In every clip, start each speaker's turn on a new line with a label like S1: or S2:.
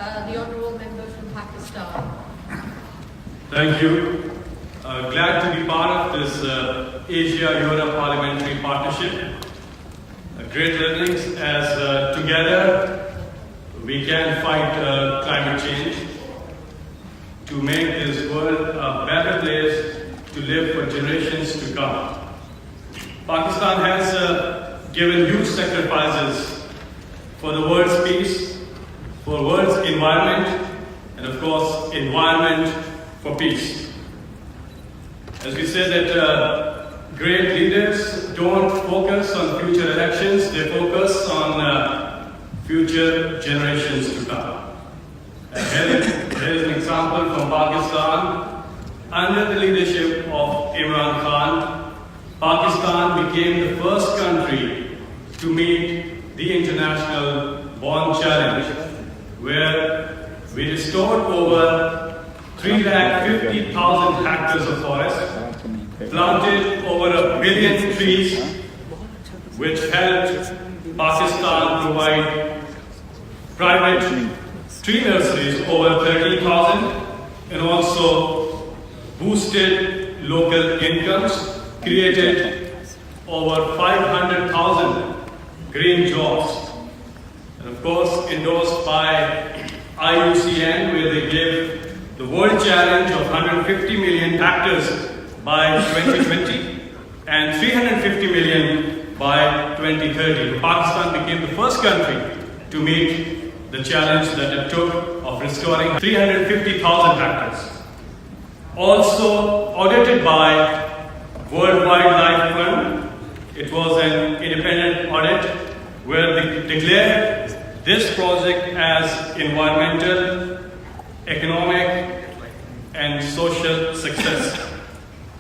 S1: the honourable member from Pakistan.
S2: Thank you. Glad to be part of this Asia-Europe Parliamentary Partnership. Great learnings as together we can fight climate change to make this world a better place to live for generations to come. Pakistan has given huge sacrifices for the world's peace, for world's environment, and of course, environment for peace. As we said that great leaders don't focus on future elections, they focus on future generations to come. Here is an example from Pakistan. Under the leadership of Imran Khan, Pakistan became the first country to meet the International Bond Challenge, where we restored over 350,000 hectares of forest, planted over 1 billion trees, which helped Pakistan provide private tree nurseries over 30,000 and also boosted local incomes, created over 500,000 green jobs, and of course endorsed by IUCN, where they gave the world challenge of 150 million hectares by 2020 and 350 million by 2030. Pakistan became the first country to meet the challenge that it took of restoring 350,000 hectares. Also audited by World Wildlife Fund, it was an independent audit where they declared this project as environmental, economic, and social success.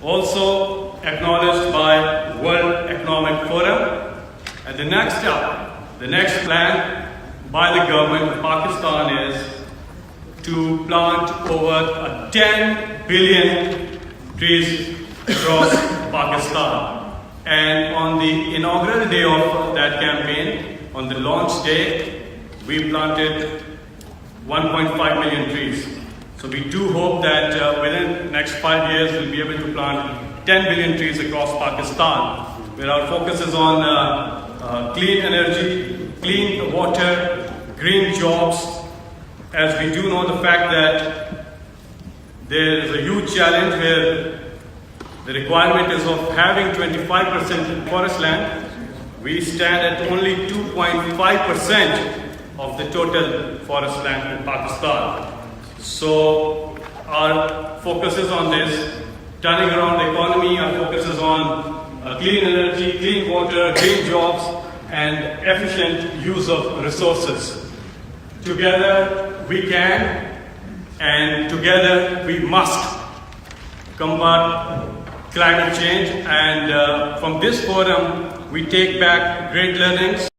S2: Also acknowledged by World Economic Forum. And the next step, the next plan by the government of Pakistan is to plant over 10 billion trees across Pakistan. And on the inaugural day of that campaign, on the launch day, we planted 1.5 million trees. So we do hope that within the next 5 years, we'll be able to plant 10 billion trees across Pakistan, where our focus is on clean energy, clean water, green jobs, as we do know the fact that there is a huge challenge where the requirement is of having 25% forest land. We stand at only 2.5% of the total forest land in Pakistan. So our focus is on this, turning around the economy. Our focus is on clean energy, clean water, green jobs, and efficient use of resources. Together we can, and together we must combat climate change. And from this forum, we take back great learnings.